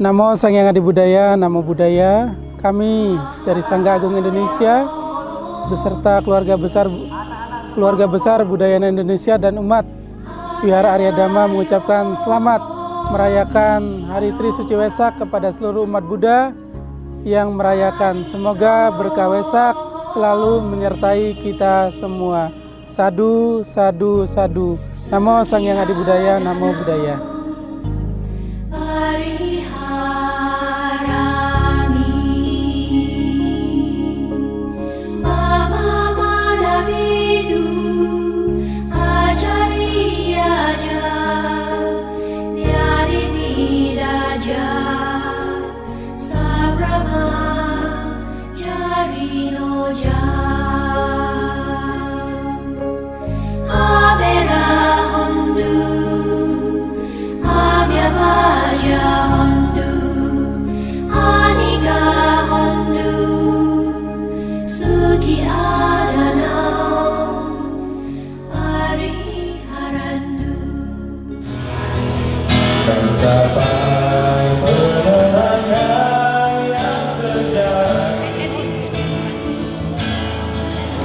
Namo Sang Hyang Adi Budaya, Namo Budaya. Kami dari Sangga Agung Indonesia beserta keluarga besar Budayana Indonesia dan umat Wihara Arya Dhamma mengucapkan selamat merayakan Hari Trisuci Wesak kepada seluruh umat Buddha yang merayakan. Semoga berkah Wesak selalu menyertai kita semua. Sadu, sadu, sadu. Namo Sang Hyang Adi Budaya, Namo Budaya. Mencapai penerangan yang sejati,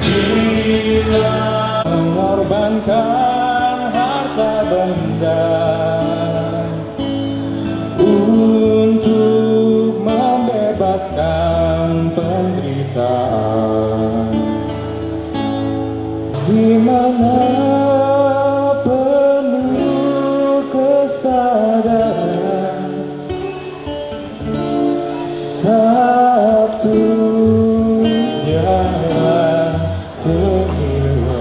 bila mengorbankan harta benda untuk membebaskan penderitaan, di mana satu jalan kehilangan.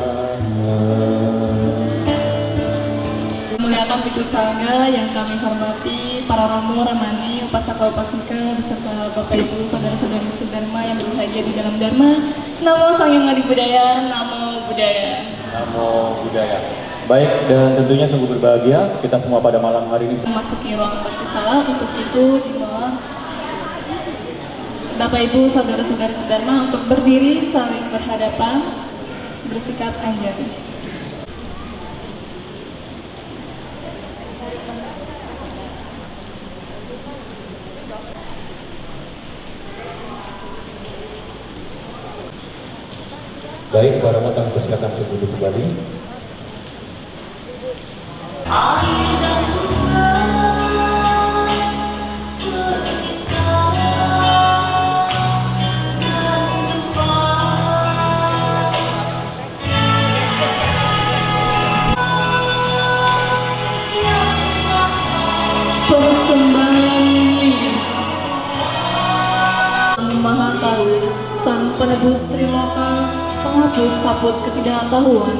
Memuliakan Bhikkhu Sangha yang kami hormati, para romo, ramani, upasaka, upasika, beserta Bapak Ibu, saudara-saudari sedharma yang berbahagia di dalam Dharma. Namo Sang Hyang Adi Budaya, Namo Budaya. Namo Budaya. Baik, dan tentunya sungguh berbahagia kita semua pada malam hari ini Memasuki ruang bakti salah, untuk itu dimohon Bapak Ibu, saudara-saudari sedharma untuk berdiri saling berhadapan, bersikap anjali. baik, para matang persilakan duduk kembali. Persembahan lilin. Sang Maha Tahu, Sang Penebus Triloka, penghapus saput ketidaktahuan.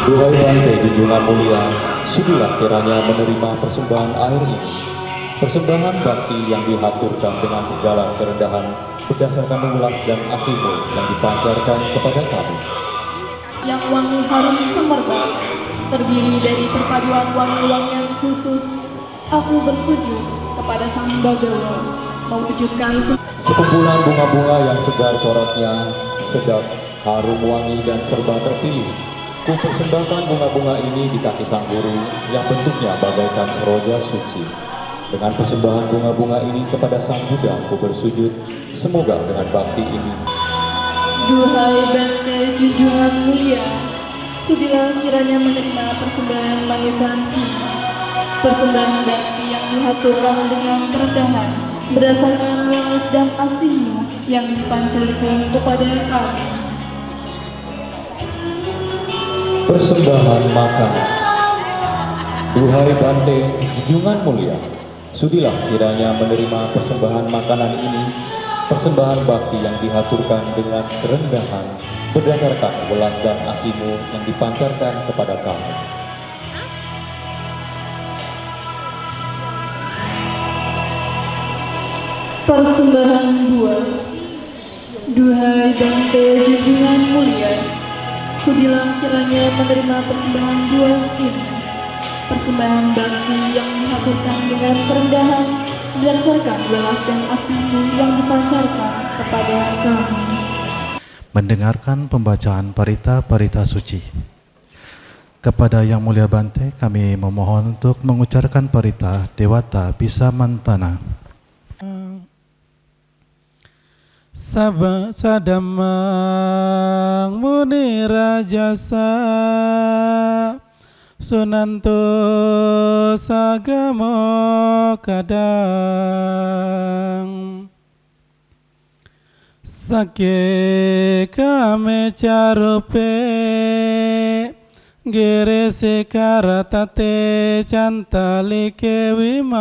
Duhai Bante junjungan mulia, sudilah kiranya menerima persembahan air ini. Persembahan bakti yang dihaturkan dengan segala kerendahan berdasarkan ulas dan aslimu yang dipancarkan kepada kami. Yang wangi harum semerbak, terdiri dari perpaduan wangi-wangian khusus, aku bersujud kepada Sang Bhagawa, mewujudkan Sekumpulan bunga-bunga yang segar coraknya, sedap, harum wangi dan serba terpilih. Ku persembahkan bunga-bunga ini di kaki Sang Guru yang bentuknya bagaikan seroja suci. Dengan persembahan bunga-bunga ini kepada Sang Buddha, ku bersujud, semoga dengan bakti ini. Duhai Bante junjungan mulia, sudilah kiranya menerima persembahan manisan ini. Persembahan bakti yang dihaturkan dengan kerendahan, berdasarkan welas dan asihmu yang dipancarkan kepada kami. Persembahan makan. Duhai Bante junjungan mulia, sudilah kiranya menerima persembahan makanan ini, persembahan bakti yang dihaturkan dengan kerendahan berdasarkan welas dan asihmu yang dipancarkan kepada kami. Persembahan buah. Duhai Bante junjungan mulia, sudilah kiranya menerima persembahan buah ini, persembahan bakti yang dihaturkan dengan kerendahan berdasarkan welas dan asihmu yang dipancarkan kepada kami. mendengarkan pembacaan parita-parita suci. Kepada Yang Mulia Bante, kami memohon untuk mengucapkan parita Dewata Bisa Mantana. Sadamang Muni Rajasa Sunanto Sagamo Kadang Sake Kame Carupe Gere Sekaratate Cantalike Wimane.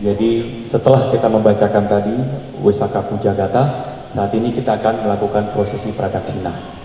Jadi setelah kita membacakan tadi Wisaka Pujagata, saat ini kita akan melakukan prosesi pradaksina.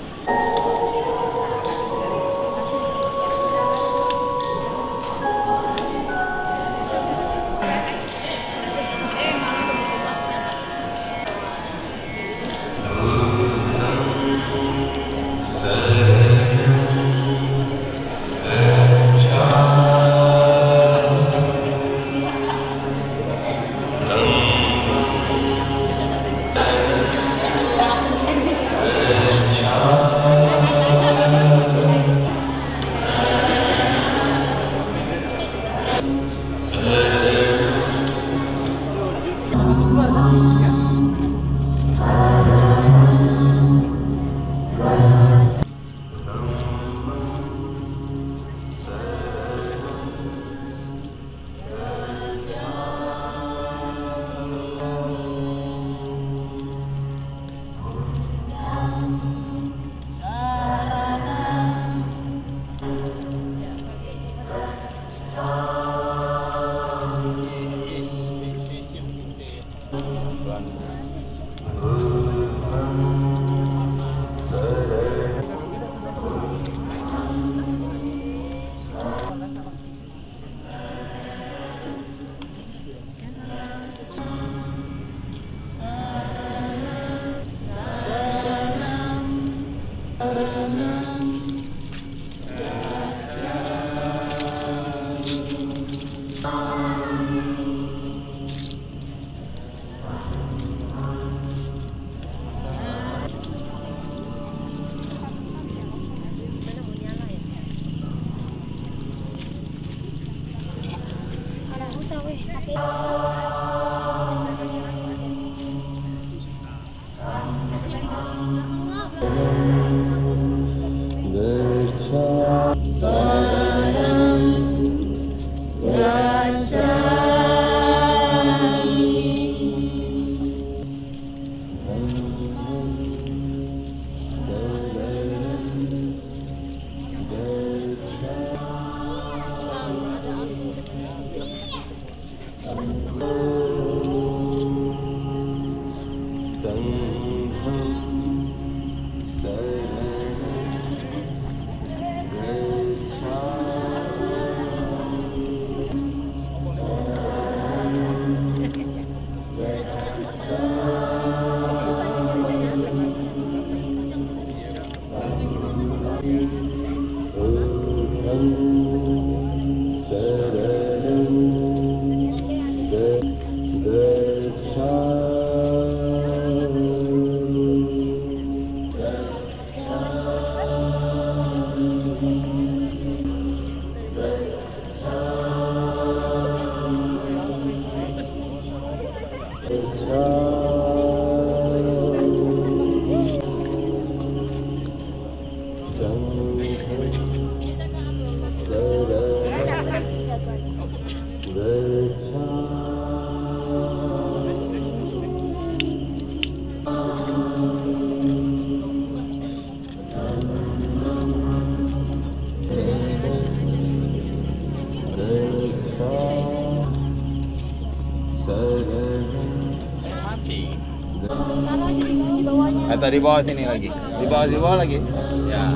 Atau di bawah sini lagi, di bawah lagi. Ya.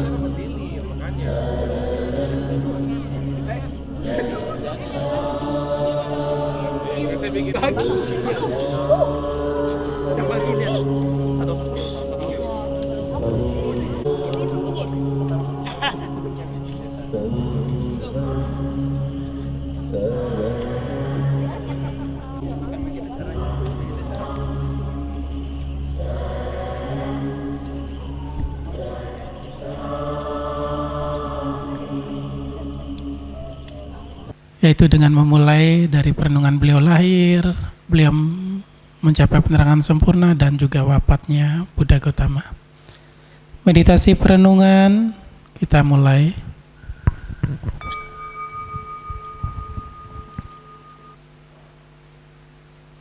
Yaitu dengan memulai dari perenungan beliau lahir, beliau mencapai penerangan sempurna, dan juga wafatnya Buddha Gautama. Meditasi perenungan kita mulai.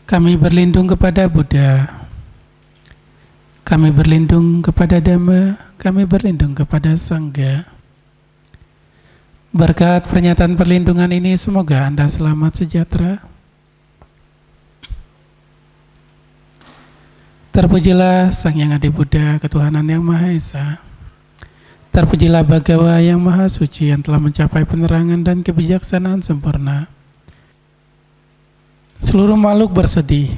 Kami berlindung kepada Buddha, kami berlindung kepada Dhamma, kami berlindung kepada Sangha. Berkat pernyataan perlindungan ini, semoga Anda selamat sejahtera. Terpujilah Sang Yang Adi Buddha, Ketuhanan Yang Maha Esa. Terpujilah Bhagawa yang Maha Suci yang telah mencapai penerangan dan kebijaksanaan sempurna. Seluruh makhluk bersedih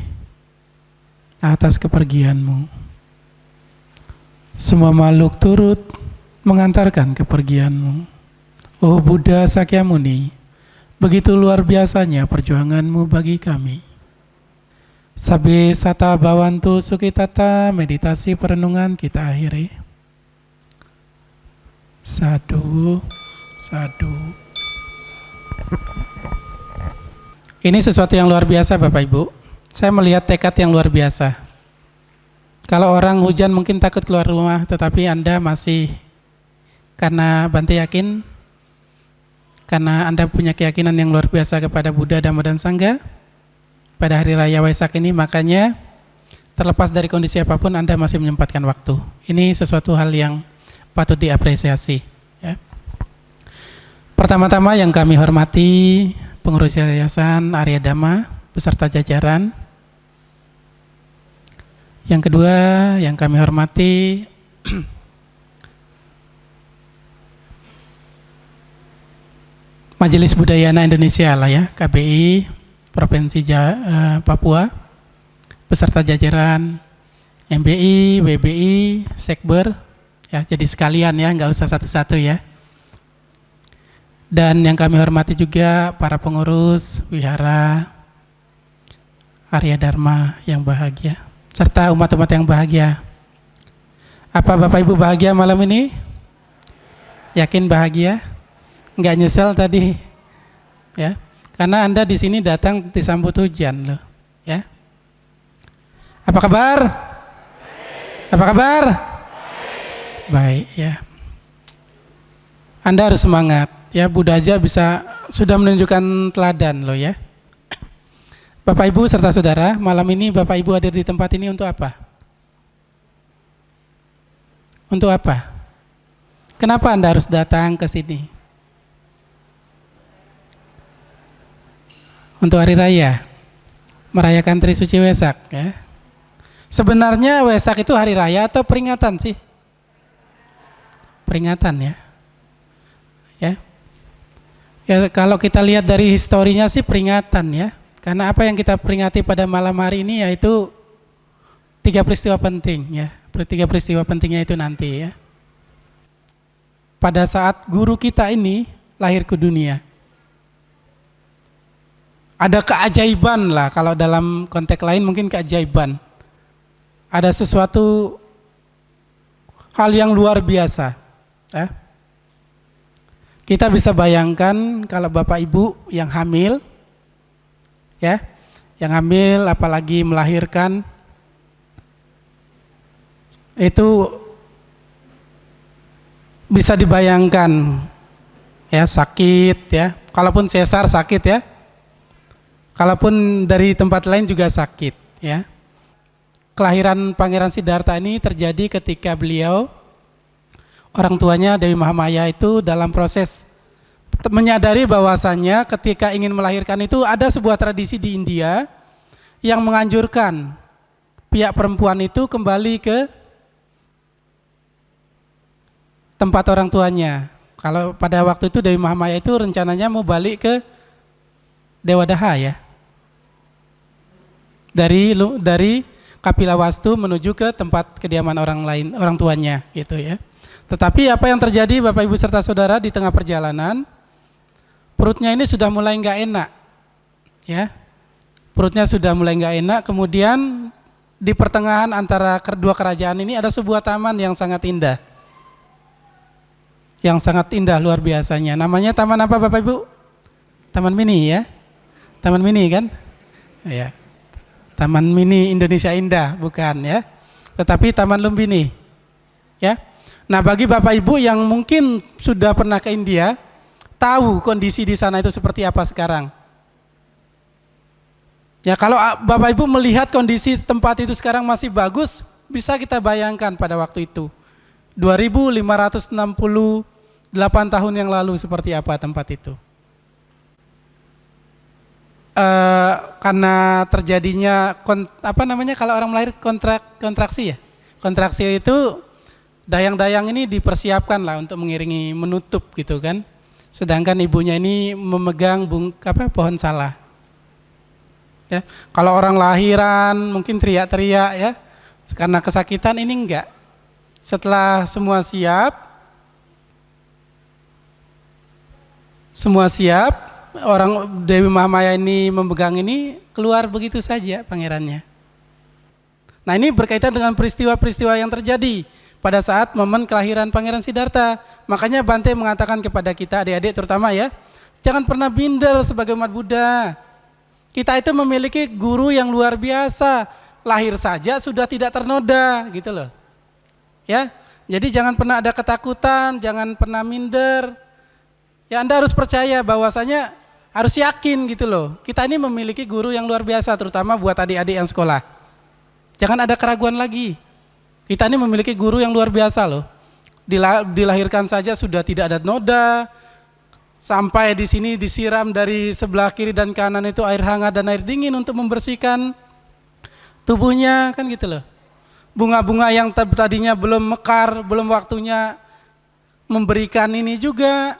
atas kepergianmu. Semua makhluk turut mengantarkan kepergianmu. Oh Buddha Sakyamuni, begitu luar biasanya perjuanganmu bagi kami. Sabbe sata bhavantu sukhitata, meditasi perenungan kita akhiri. Sadu, sadu. Ini sesuatu yang luar biasa Bapak Ibu. Saya melihat tekad yang luar biasa. Kalau orang hujan mungkin takut keluar rumah, tetapi Anda masih, karena Bante yakin, karena Anda punya keyakinan yang luar biasa kepada Buddha, Dhamma, dan Sangha pada hari raya Waisak ini, makanya terlepas dari kondisi apapun Anda masih menyempatkan waktu. Ini sesuatu hal yang patut diapresiasi, ya. Pertama-tama yang kami hormati pengurus Yayasan Arya Dhamma beserta jajaran. Yang kedua yang kami hormati Majelis Budayana Indonesia lah ya, KBI Provinsi Papua beserta jajaran MBI, WBI, Sekber ya, jadi sekalian ya, nggak usah satu-satu ya. Dan yang kami hormati juga para pengurus Wihara Arya Dharma yang bahagia, serta umat-umat yang bahagia. Apa Bapak Ibu bahagia malam ini? Yakin bahagia? Nggak nyesel tadi? Ya. Karena Anda di sini datang disambut hujan loh, ya. Apa kabar? Apa kabar? Baik, ya. Anda harus semangat, ya. Budaja sudah menunjukkan teladan loh, ya. Bapak Ibu serta saudara, malam ini Bapak Ibu hadir di tempat ini untuk apa? Untuk apa? Kenapa Anda harus datang ke sini? Untuk hari raya, merayakan Trisuci Wesak, ya. Sebenarnya Wesak itu hari raya atau peringatan sih? Peringatan, ya. Ya. Ya, kalau kita lihat dari historinya sih peringatan, ya. Karena apa yang kita peringati pada malam hari ini yaitu 3 peristiwa penting, ya. 3 peristiwa pentingnya itu nanti, ya. Pada saat guru kita ini lahir ke dunia, ada keajaiban lah, kalau dalam konteks lain mungkin keajaiban. Ada sesuatu hal yang luar biasa, ya. Kita bisa bayangkan kalau Bapak Ibu yang hamil, ya, yang hamil apalagi melahirkan, itu bisa dibayangkan, ya, sakit, ya. Kalaupun sesar sakit, ya. Kalaupun dari tempat lain juga sakit, ya. Kelahiran Pangeran Siddhartha ini terjadi ketika beliau, orang tuanya Dewi Mahamaya itu dalam proses menyadari bahwasannya ketika ingin melahirkan itu ada sebuah tradisi di India yang menganjurkan pihak perempuan itu kembali ke tempat orang tuanya. Kalau pada waktu itu Dewi Mahamaya itu rencananya mau balik ke Dewadaha, ya. Dari Kapilawastu menuju ke tempat kediaman orang lain, orang tuanya, gitu, ya. Tetapi apa yang terjadi Bapak Ibu serta saudara, di tengah perjalanan perutnya ini sudah mulai nggak enak, ya. Perutnya sudah mulai nggak enak. Kemudian di pertengahan antara kedua kerajaan ini ada sebuah taman yang sangat indah, luar biasanya. Namanya taman apa Bapak Ibu? Taman Mini, ya. Taman Mini, kan? Ya. Taman Mini Indonesia Indah, bukan, ya. Tetapi Taman Lumbini, ya. Nah, bagi Bapak Ibu yang mungkin sudah pernah ke India, tahu kondisi di sana itu seperti apa sekarang. Ya, kalau Bapak Ibu melihat kondisi tempat itu sekarang masih bagus, bisa kita bayangkan pada waktu itu 2568 tahun yang lalu seperti apa tempat itu. Karena terjadinya kalau orang melahir kontraksi, ya. Kontraksi itu dayang-dayang ini dipersiapkan lah untuk mengiringi menutup, gitu kan. Sedangkan ibunya ini memegang pohon salah. Ya, kalau orang lahiran mungkin teriak-teriak, ya. Karena kesakitan, ini enggak. Setelah semua siap, orang Dewi Mahamaya ini memegang ini, keluar begitu saja pangerannya. Nah, ini berkaitan dengan peristiwa-peristiwa yang terjadi pada saat momen kelahiran Pangeran Siddhartha. Makanya Bante mengatakan kepada kita adik-adik terutama, ya, jangan pernah minder sebagai umat Buddha. Kita itu memiliki guru yang luar biasa, lahir saja sudah tidak ternoda, gitu loh, ya. Jadi jangan pernah ada ketakutan, jangan pernah minder. Ya, Anda harus percaya bahwasanya, harus yakin, gitu loh. Kita ini memiliki guru yang luar biasa, terutama buat adik-adik yang sekolah. Jangan ada keraguan lagi. Kita ini memiliki guru yang luar biasa loh. Dilahirkan saja sudah tidak ada noda, sampai di sini disiram dari sebelah kiri dan kanan itu air hangat dan air dingin untuk membersihkan tubuhnya, kan gitu loh. Bunga-bunga yang tadinya belum mekar, belum waktunya memberikan ini juga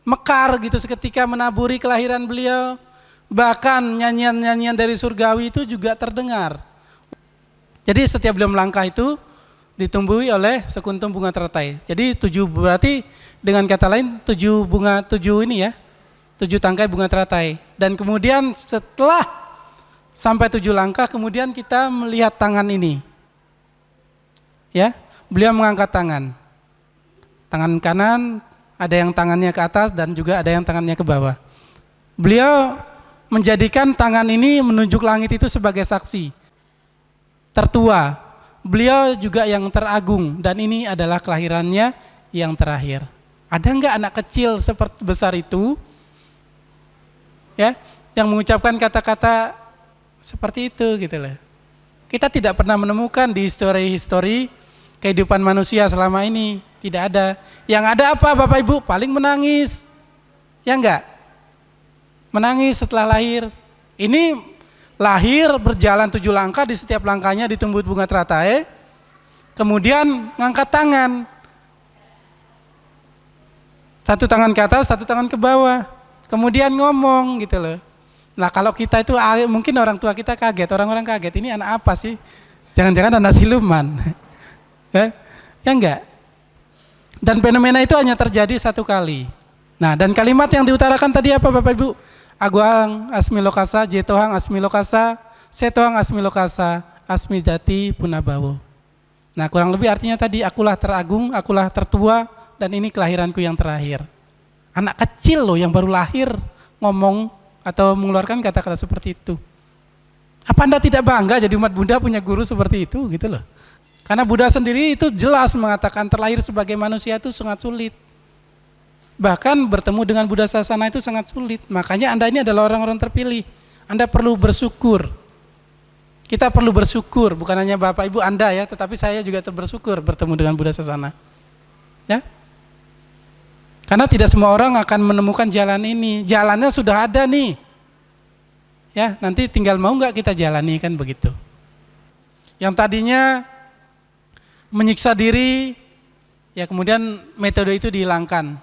mekar, gitu, seketika menaburi kelahiran beliau. Bahkan nyanyian-nyanyian dari surgawi itu juga terdengar. Jadi setiap beliau melangkah itu ditumbuhi oleh sekuntum bunga teratai. Jadi 7 berarti dengan kata lain 7 ini, ya, 7 tangkai bunga teratai. Dan kemudian setelah sampai 7 langkah, kemudian kita melihat tangan ini, ya. Beliau mengangkat tangan kanan, ada yang tangannya ke atas dan juga ada yang tangannya ke bawah. Beliau menjadikan tangan ini menunjuk langit itu sebagai saksi tertua. Beliau juga yang teragung, dan ini adalah kelahirannya yang terakhir. Ada enggak anak kecil seperti besar itu ya yang mengucapkan kata-kata seperti itu gitu loh. Kita tidak pernah menemukan di histori kehidupan manusia selama ini, tidak ada. Yang ada apa Bapak Ibu? Paling menangis. Ya enggak? Menangis setelah lahir. Ini lahir berjalan 7 langkah, di setiap langkahnya ditumbuh bunga teratai. Kemudian ngangkat tangan. Satu tangan ke atas, satu tangan ke bawah. Kemudian ngomong gitu loh. Nah kalau kita itu mungkin orang tua kita kaget, orang-orang kaget, ini anak apa sih? Jangan-jangan anak siluman. Ya enggak? Dan fenomena itu hanya terjadi 1 kali. Nah dan kalimat yang diutarakan tadi apa Bapak Ibu? Aguang asmi lokasa, jetohang asmi lokasa, setohang asmi lokasa, asmi jati punabawo. Nah kurang lebih artinya tadi, akulah teragung, akulah tertua, dan ini kelahiranku yang terakhir. Anak kecil loh yang baru lahir ngomong atau mengeluarkan kata-kata seperti itu. Apa Anda tidak bangga jadi umat Buddha punya guru seperti itu gitu loh? Karena Buddha sendiri itu jelas mengatakan terlahir sebagai manusia itu sangat sulit. Bahkan bertemu dengan Buddha Sasana itu sangat sulit. Makanya Anda ini adalah orang-orang terpilih. Anda perlu bersyukur. Kita perlu bersyukur, bukan hanya Bapak Ibu Anda ya, tetapi saya juga bersyukur bertemu dengan Buddha Sasana. Ya. Karena tidak semua orang akan menemukan jalan ini. Jalannya sudah ada nih. Ya, nanti tinggal mau nggak kita jalani, kan begitu. Yang tadinya menyiksa diri, ya kemudian metode itu dihilangkan.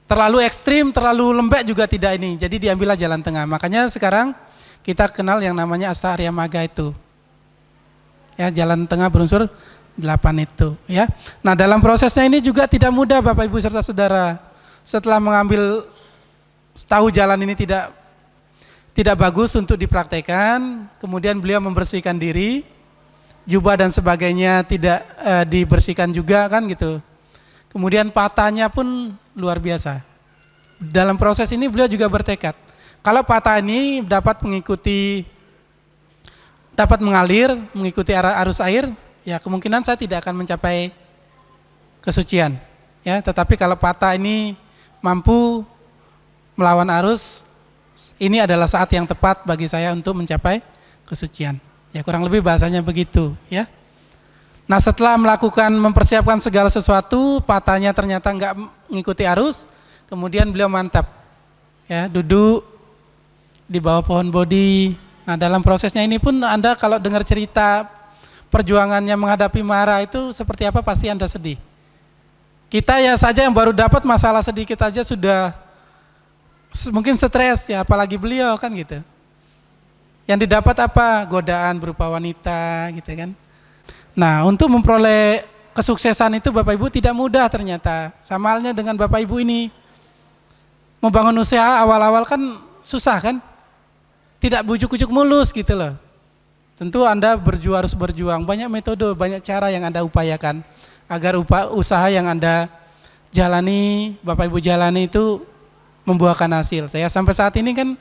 Terlalu ekstrim, terlalu lembek juga tidak ini. Jadi diambillah jalan tengah. Makanya sekarang kita kenal yang namanya Asta Arya Magga itu. Ya, jalan tengah berunsur 8 itu ya. Nah dalam prosesnya ini juga tidak mudah Bapak Ibu serta saudara. Setelah mengambil tahu jalan ini tidak bagus untuk dipraktekkan, kemudian beliau membersihkan diri, jubah dan sebagainya tidak dibersihkan juga kan gitu. Kemudian patahnya pun luar biasa. Dalam proses ini beliau juga bertekad, kalau patah ini dapat mengalir, mengikuti arus air, ya kemungkinan saya tidak akan mencapai kesucian. Ya, tetapi kalau patah ini mampu melawan arus, ini adalah saat yang tepat bagi saya untuk mencapai kesucian. Ya kurang lebih bahasanya begitu. Ya. Nah setelah mempersiapkan segala sesuatu, patahnya ternyata nggak mengikuti arus, kemudian beliau mantap, ya duduk di bawah pohon bodhi. Nah dalam prosesnya ini pun Anda kalau dengar cerita perjuangannya menghadapi mara itu seperti apa pasti Anda sedih. Kita ya saja yang baru dapat masalah sedikit aja sudah mungkin stres ya, apalagi beliau kan gitu. Yang didapat apa? Godaan berupa wanita gitu kan. Nah untuk memperoleh kesuksesan itu Bapak Ibu tidak mudah ternyata. Sama halnya dengan Bapak Ibu ini. Membangun usaha awal-awal kan susah kan. Tidak bujuk-bujuk mulus gitu loh. Tentu Anda harus berjuang, banyak metode, banyak cara yang Anda upayakan agar usaha yang Anda jalani, Bapak Ibu jalani itu membuahkan hasil. Saya sampai saat ini kan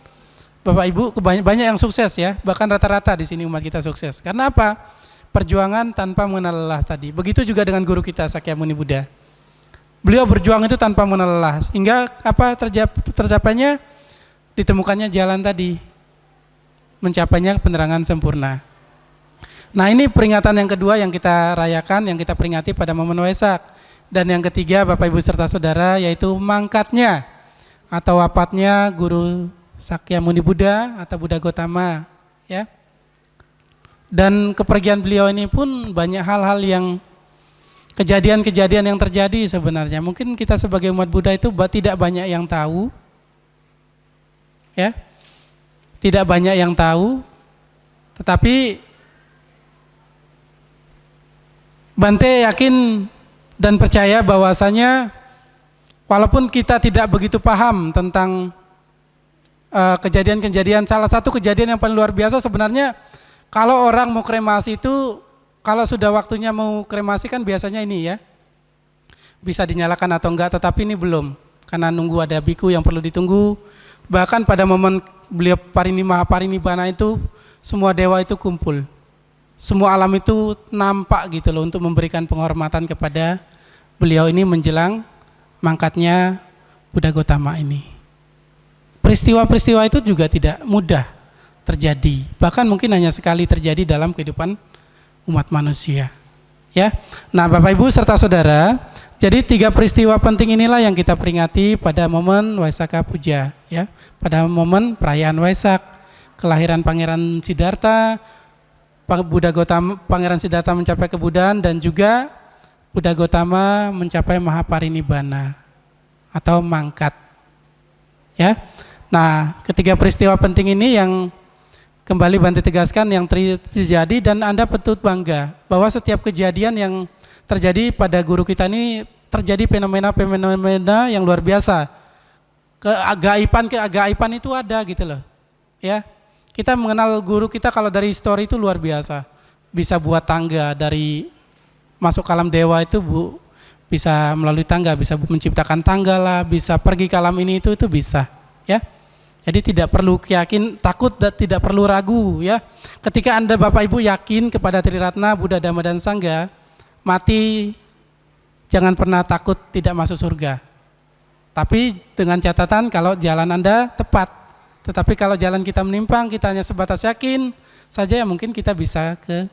Bapak Ibu banyak yang sukses ya, bahkan rata-rata di sini umat kita sukses. Karena apa? Perjuangan tanpa mengenal lelah tadi. Begitu juga dengan guru kita Sakyamuni Buddha. Beliau berjuang itu tanpa mengenal lelah, hingga apa tercapainya ditemukannya jalan tadi, mencapainya penerangan sempurna. Nah ini peringatan yang kedua yang kita rayakan, yang kita peringati pada momen Waisak. Dan yang ketiga Bapak Ibu serta Saudara, yaitu mangkatnya atau wafatnya Guru Sakyamuni Buddha atau Buddha Gotama ya. Dan kepergian beliau ini pun banyak hal-hal yang kejadian-kejadian yang terjadi sebenarnya. Mungkin kita sebagai umat Buddha itu tidak banyak yang tahu ya. Tidak banyak yang tahu, tetapi Bante yakin dan percaya bahwasanya walaupun kita tidak begitu paham tentang kejadian-kejadian, salah satu kejadian yang paling luar biasa sebenarnya kalau orang mau kremasi itu, kalau sudah waktunya mau kremasi kan biasanya ini ya, bisa dinyalakan atau enggak, tetapi ini belum, karena nunggu ada biku yang perlu ditunggu, Bahkan pada momen beliau Mahaparinibbana itu semua dewa itu kumpul. Semua alam itu nampak gitu loh untuk memberikan penghormatan kepada beliau ini menjelang mangkatnya Buddha Gotama ini. Peristiwa-peristiwa itu juga tidak mudah terjadi. Bahkan mungkin hanya sekali terjadi dalam kehidupan umat manusia. Ya. Nah, Bapak Ibu serta saudara, jadi 3 peristiwa penting inilah yang kita peringati pada momen Waisakha Puja, ya. Pada momen perayaan Waisak, kelahiran Pangeran Siddhartha, Pangeran Siddhartha mencapai kebuddhaan, dan juga Buddha Gotama mencapai Mahaparinibbana atau mangkat. Ya. Nah, ketiga peristiwa penting ini yang kembali Bante tegaskan yang terjadi, dan Anda patut bangga bahwa setiap kejadian yang terjadi pada guru kita ini terjadi fenomena-fenomena yang luar biasa. Keajaiban itu ada gitu loh. Ya. Kita mengenal guru kita kalau dari histori itu luar biasa. Bisa buat tangga dari masuk ke alam dewa itu bisa melalui tangga, bisa menciptakan tangga lah, bisa pergi ke alam ini itu bisa, ya. Jadi tidak perlu takut dan tidak perlu ragu, ya. Ketika Anda Bapak Ibu yakin kepada Triratna, Buddha, Dhamma dan Sangha, mati jangan pernah takut tidak masuk surga. Tapi dengan catatan kalau jalan Anda tepat. Tetapi kalau jalan kita menyimpang, kita hanya sebatas yakin saja, ya mungkin kita bisa ke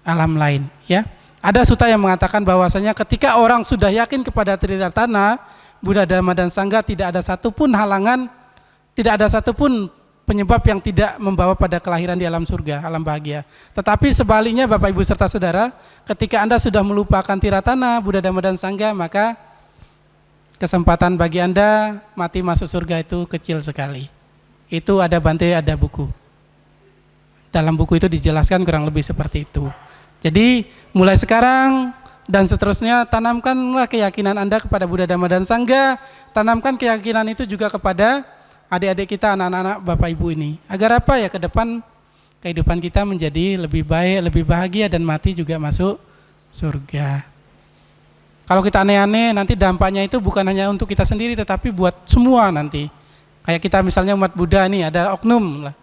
alam lain, ya. Ada sutta yang mengatakan bahwasanya ketika orang sudah yakin kepada Triratna, Buddha, Dhamma dan Sangha, tidak ada satupun halangan, tidak ada satupun penyebab yang tidak membawa pada kelahiran di alam surga, alam bahagia. Tetapi sebaliknya Bapak Ibu serta saudara, ketika Anda sudah melupakan Triratna, Buddha, Dhamma dan Sangha, maka kesempatan bagi Anda mati masuk surga itu kecil sekali. Itu ada Bante, ada buku. Dalam buku itu dijelaskan kurang lebih seperti itu. Jadi mulai sekarang dan seterusnya tanamkanlah keyakinan Anda kepada Buddha, Dhamma dan Sangha. Tanamkan keyakinan itu juga kepada adik-adik kita, anak-anak Bapak Ibu ini. Agar apa ya, ke depan kehidupan kita menjadi lebih baik, lebih bahagia, dan mati juga masuk surga. Kalau kita aneh-aneh, nanti dampaknya itu bukan hanya untuk kita sendiri, tetapi buat semua nanti. Kayak kita misalnya umat Buddha nih, ada oknum lah,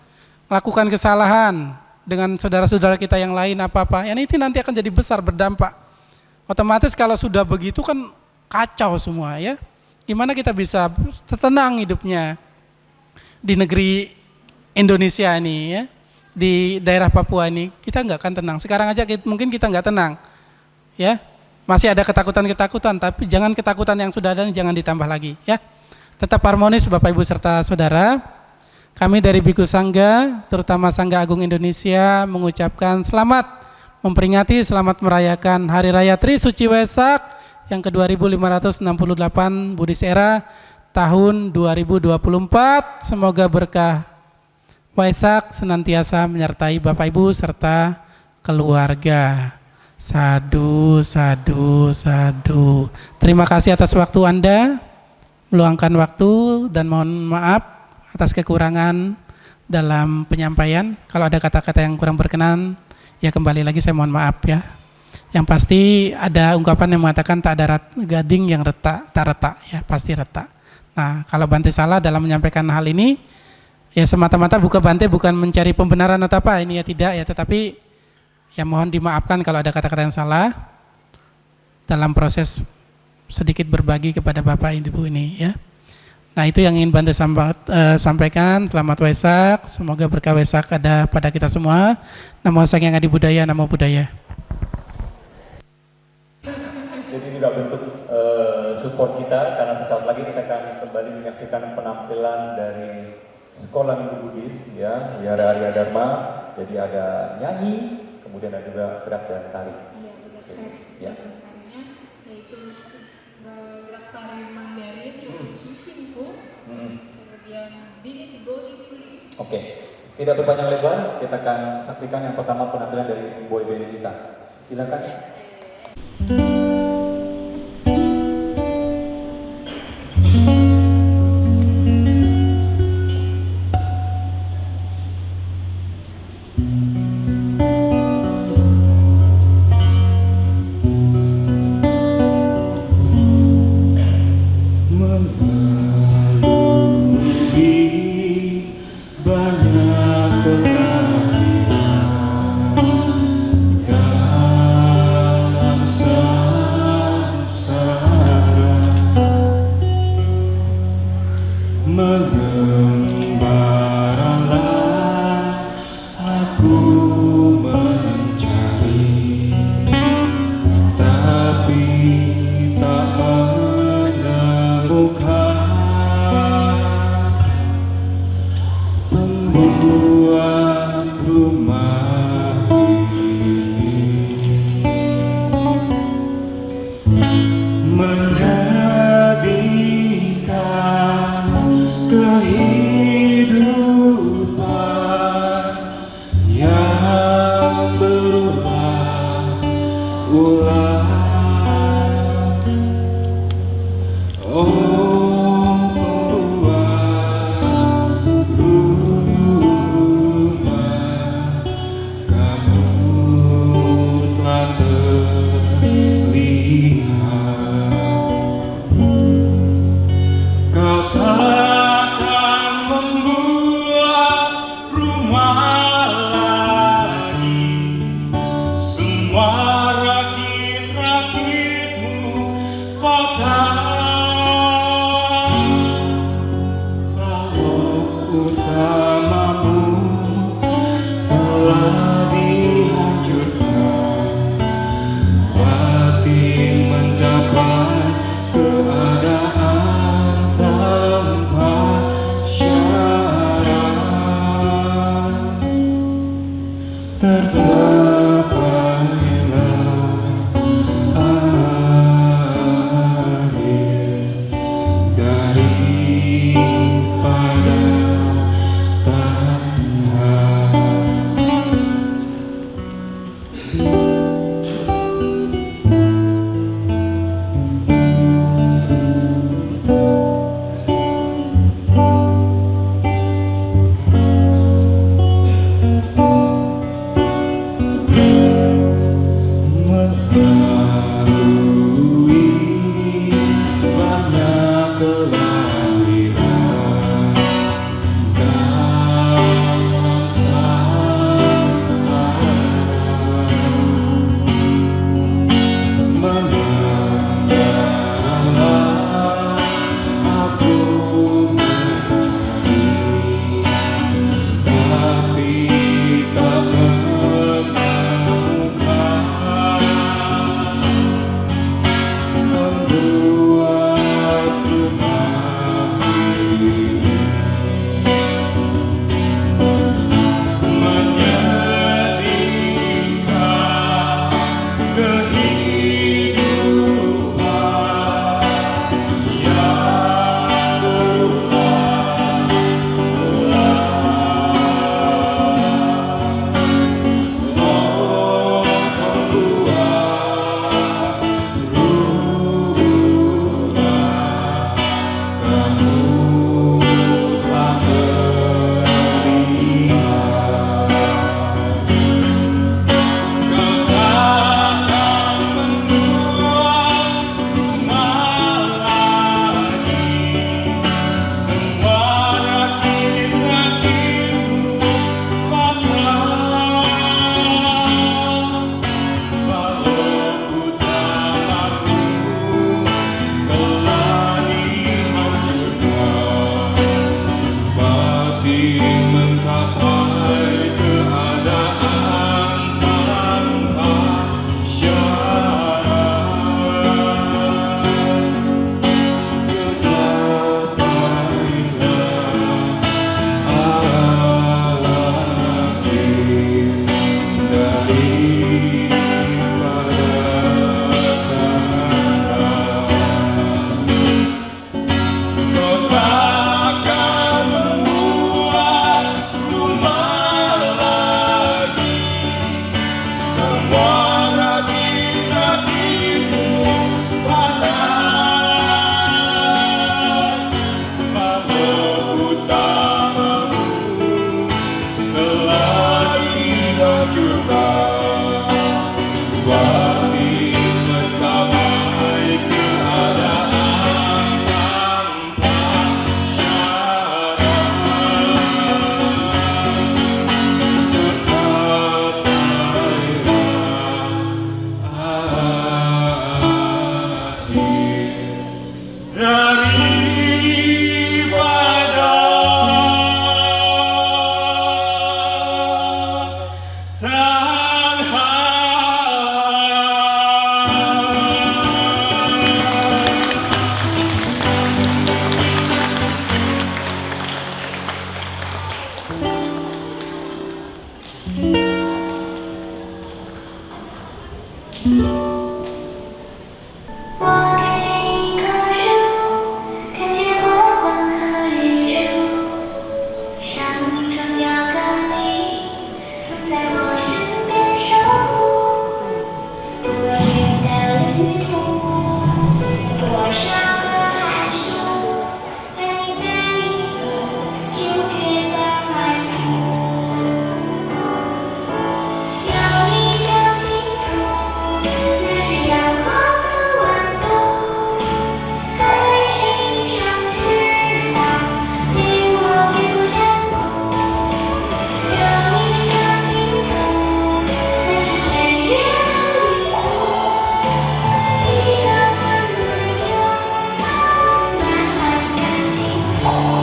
lakukan kesalahan dengan saudara-saudara kita yang lain apa-apa, yang itu nanti akan jadi besar, berdampak. Otomatis kalau sudah begitu kan kacau semua, ya. Gimana kita bisa tenang hidupnya di negeri Indonesia ini, ya, di daerah Papua ini, kita nggak akan tenang. Sekarang aja mungkin kita nggak tenang, ya. Masih ada ketakutan-ketakutan, tapi jangan ketakutan yang sudah ada, jangan ditambah lagi, ya. Tetap harmonis Bapak Ibu serta saudara. Kami dari Bhikkhu Sangha, terutama Sangha Agung Indonesia, mengucapkan selamat, memperingati, selamat merayakan Hari Raya Tri Suci Waisak yang ke-2568 Buddhis Era tahun 2024. Semoga berkah Waisak senantiasa menyertai Bapak Ibu serta keluarga. Sadu, sadu, sadu. Terima kasih atas waktu Anda, meluangkan waktu, dan mohon maaf atas kekurangan dalam penyampaian. Kalau ada kata-kata yang kurang berkenan, ya kembali lagi saya mohon maaf, ya. Yang pasti ada ungkapan yang mengatakan tak ada gading yang tak retak, ya pasti retak. Nah, kalau Bante salah dalam menyampaikan hal ini, ya semata-mata Bante bukan mencari pembenaran atau apa, ini ya tidak, ya, tetapi ya mohon dimaafkan kalau ada kata-kata yang salah dalam proses sedikit berbagi kepada Bapak Ibu ini, ya. Nah, itu yang ingin Bante sampaikan. Selamat Waisak, semoga berkah Waisak ada pada kita semua. Namo Sakyang Adi Budaya, Namo Buddhaya. Jadi juga bentuk support kita, karena sesaat lagi kita akan kembali menyaksikan penampilan dari Sekolah Hindu Buddhis, ya, Wihara Arya Dharma. Jadi ada nyanyi, kemudian ada juga gerak dan tari. Iya, benar sekali. Ya. Yaitu gerak tari Mandarin, Shishinko, kemudian Bidit Body Tree. Oke, tidak berpanjang lebar, kita akan saksikan yang pertama penampilan dari boy band kita. Silakan. Melalui Mengembaralah aku mencari, tapi tak menemukan pembuat rumah ini. Menyedihkan kehidupan Thank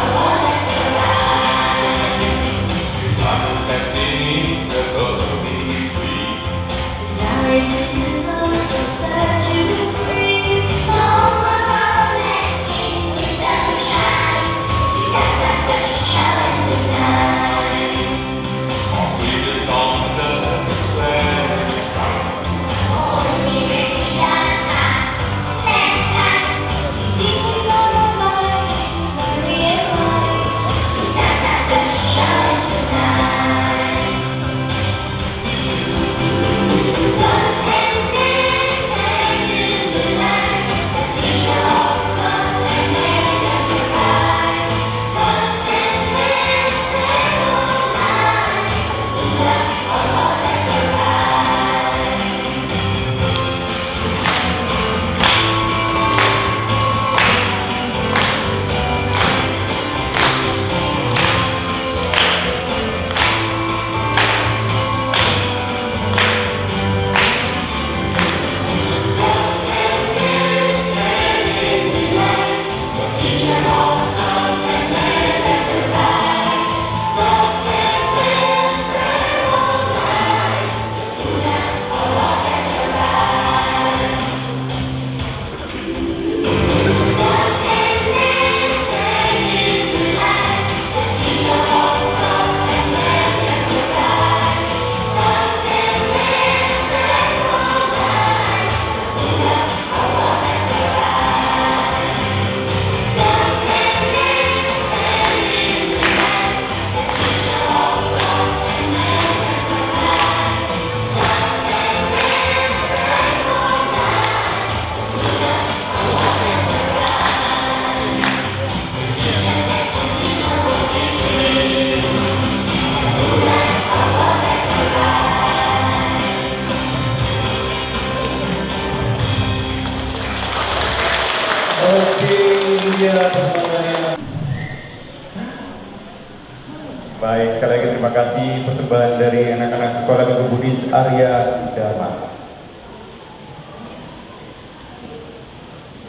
you. Baik, sekali lagi terima kasih persembahan dari anak-anak Sekolah Minggu Buddhis Arya Dharma.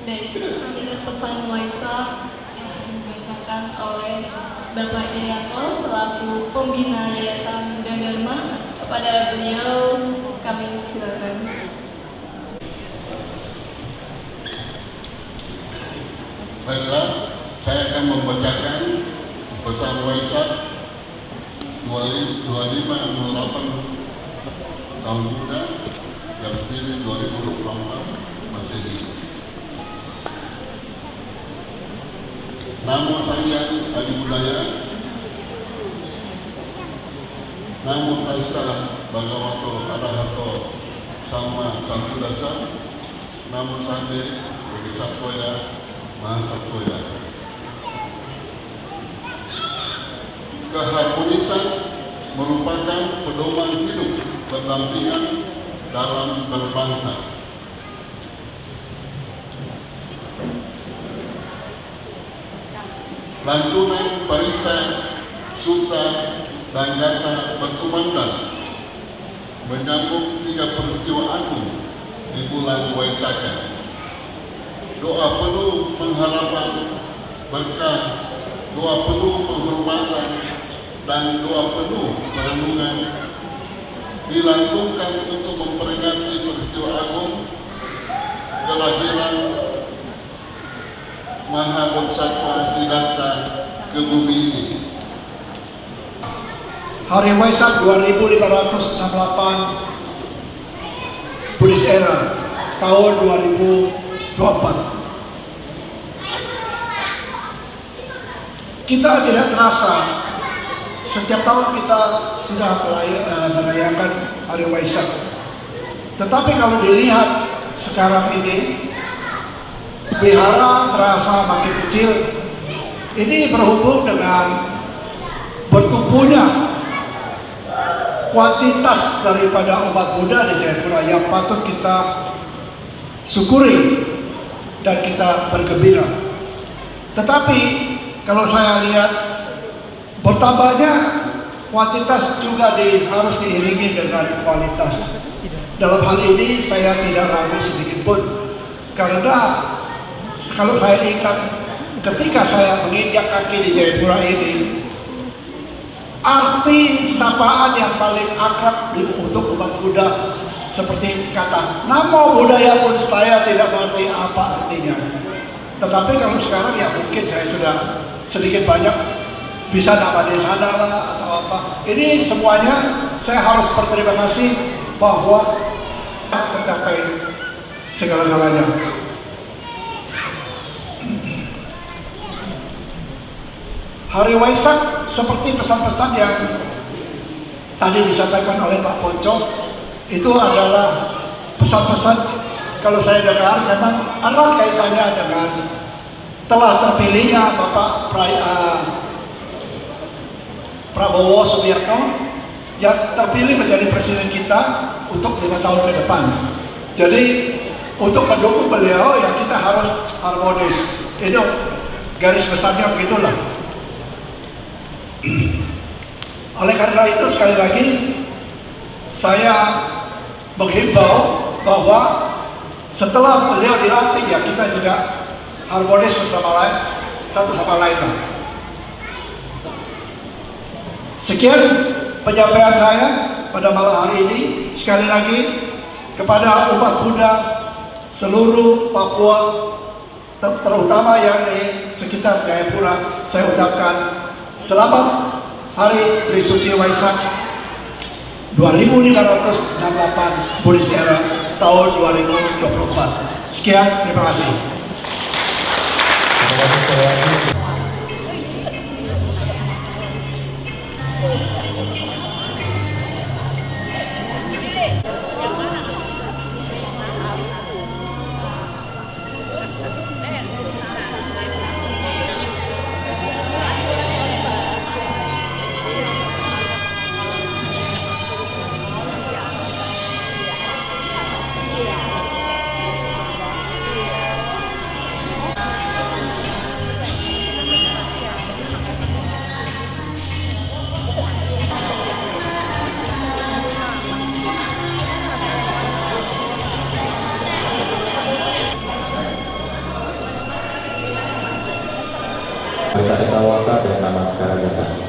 Baik, selanjutnya pesan Waisak yang akan dibacakan oleh Bapak Irianto selaku pembina Yayasan Buddha Dharma. Kepada beliau kami silakan. Baiklah, saya akan membacakan pesan Waisak 2508 tahun Buddha dan Spirit 2024 Masehi. Namo Sanghyang Adi Buddhaya, Namo Tassa Bhagavato Arahato Sama Sambuddhassa, Namo Sade Bodhisattva Mahasatwaya. Keharmonisan merupakan pedoman hidup berdampingan dalam berbangsa. Lantunan Parita, Sutta, dan Gatha berkumandang menyambung 3 peristiwa agung di bulan Waisakha. Doa penuh pengharapan berkah, doa penuh penghormatan, dan doa penuh perenungan dilantungkan untuk memperingati peristiwa agung kelahiran Maha Bodhisattva Siddhartha ke bumi ini. Hari Waisak 2568 Buddhist Era tahun 2024. Kita tidak terasa setiap tahun kita sudah merayakan Hari Waisak. Tetapi kalau dilihat sekarang ini, wihara terasa makin kecil. Ini berhubung dengan bertumbuhnya kuantitas daripada umat Buddha di Jayapura yang patut kita syukuri dan kita bergembira. Tetapi kalau saya lihat bertambahnya kuantitas juga harus diiringi dengan kualitas. Dalam hal ini saya tidak ragu sedikit pun, karena kalau saya ingat ketika saya menginjak kaki di Jayapura ini, arti sapaan yang paling akrab untuk umat Buddha seperti kata Namo Buddhaya pun saya tidak mengerti apa artinya. Tetapi kalau sekarang ya mungkin saya sudah sedikit banyak bisa nama desana lah atau apa. Ini semuanya saya harus berterima kasih bahwa tercapai segala-galanya. Hari Waisak seperti pesan-pesan yang tadi disampaikan oleh Pak Ponco, itu adalah pesan-pesan kalau saya dengar memang erat kaitannya dengan telah terpilihnya Bapak Prabowo Subianto yang terpilih menjadi presiden kita untuk 5 tahun ke depan. Jadi untuk mendukung beliau ya kita harus harmonis. Itu garis besarnya begitulah. Oleh karena itu sekali lagi saya menghimbau bahwa setelah beliau dilantik ya kita juga harmonis satu sama lain lah. Sekian penyampaian saya pada malam hari ini. Sekali lagi kepada umat Buddha seluruh Papua, terutama yang di sekitar Jayapura, saya ucapkan selamat Hari Trisuci Waisak 2568 Buddhist Era tahun 2024. Sekian, terima kasih. Terima kasih. Berita Dikawaka dan nama sekarang datang.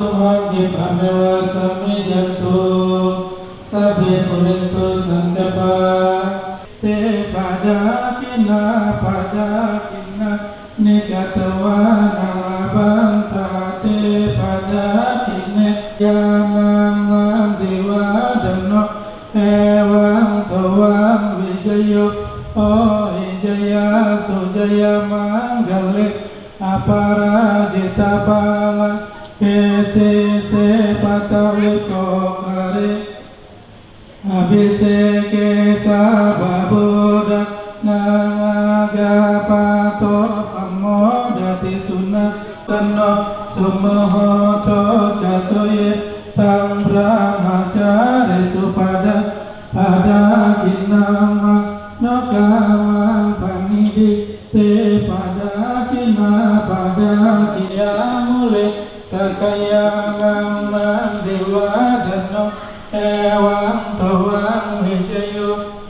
Wajib amewa sami jantu sabi purintu sangkapa te pada kina nikatwa nalabanta te pada kine yamang dewa dano ewang tawang wijayo oh ijaya sujaya manggale aparajita balan se pataviko kare abhiseke sababoda namaga pato pamodati sunatano sumohoto jasoye tam brahmacare supada pada kinama nokama panidi te pada kina pada kia mule sakaya mamang dewa dano ewang tawang wijayo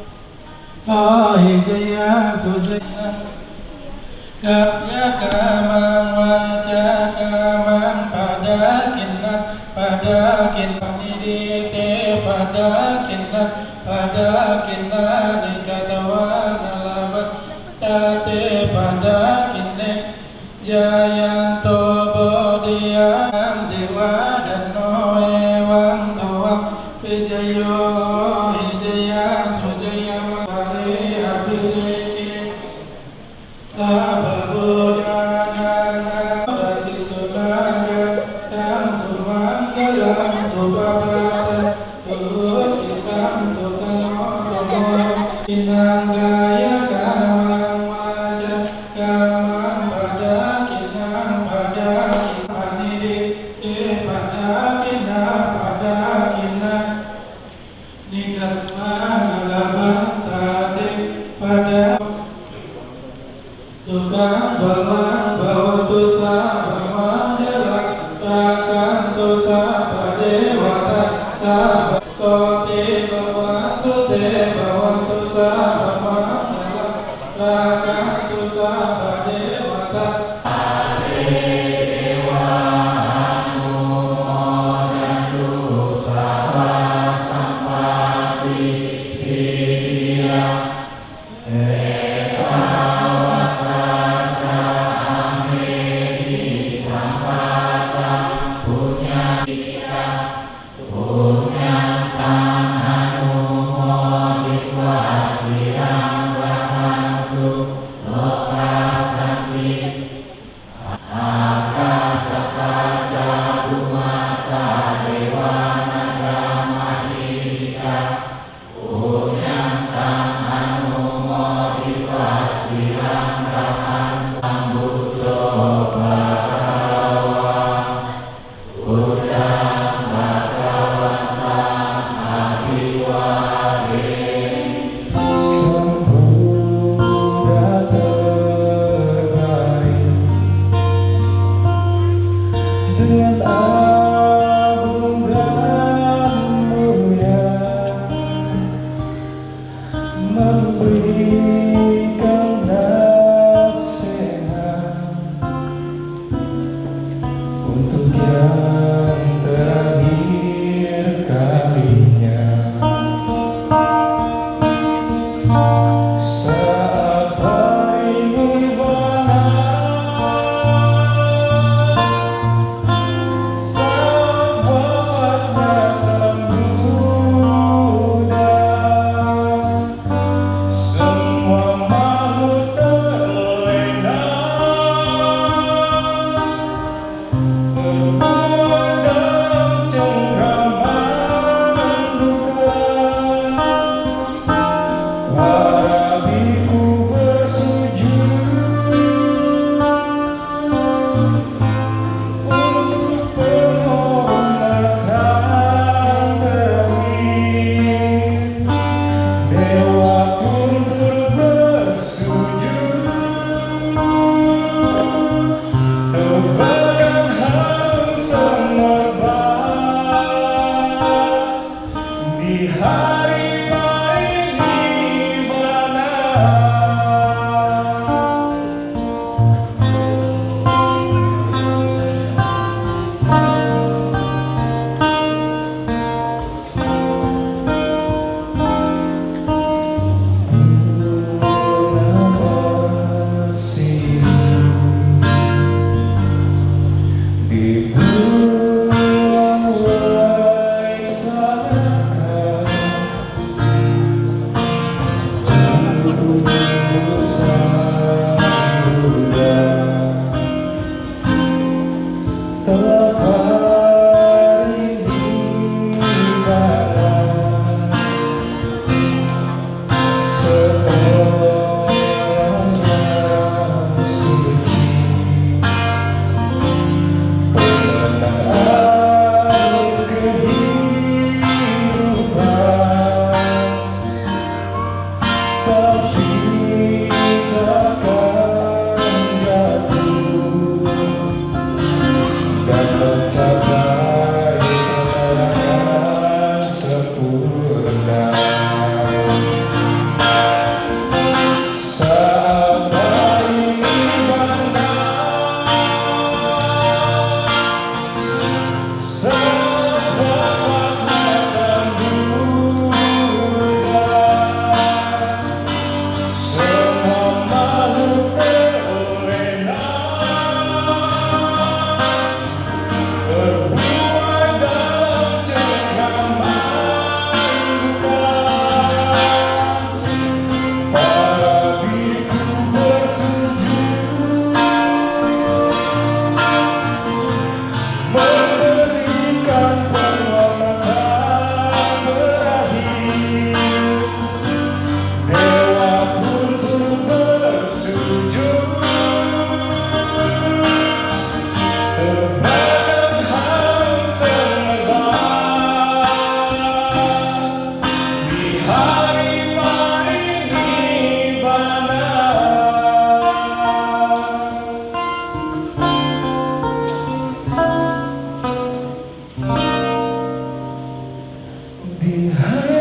ahijaya sujaya kapya kamang waja kamang pada kinna nidite pada kinna nikatawa nalabat tate pada kinne jayanto bodhiam dewa dano ewang tawang wijayo ijaya sujaya mare abhiseke sababodana dati sunaga tam sumanggalam subabata suhitam sutano somo inanggaya kamang waja kamang pada kinang pada kinanidi te pada kina nikatma nalabanta te pada Sukang balang bawa dosa bamanjala takkan dosa padewata sabak sote bawantu te bawantu bamanjala takkan dosa padewata Para biku pasti takkan jatuh dan mencapai kemenangan sempurna. Saat ini mana saat wafat sang Buddha, semua makhluk terlena terbuai dalam cengkraman duka. Para biku bersujud memberikan penghormatan terakhir. Dewa pun turut bersujud, terbakar harum semerbak di hari parinibbana. Di hari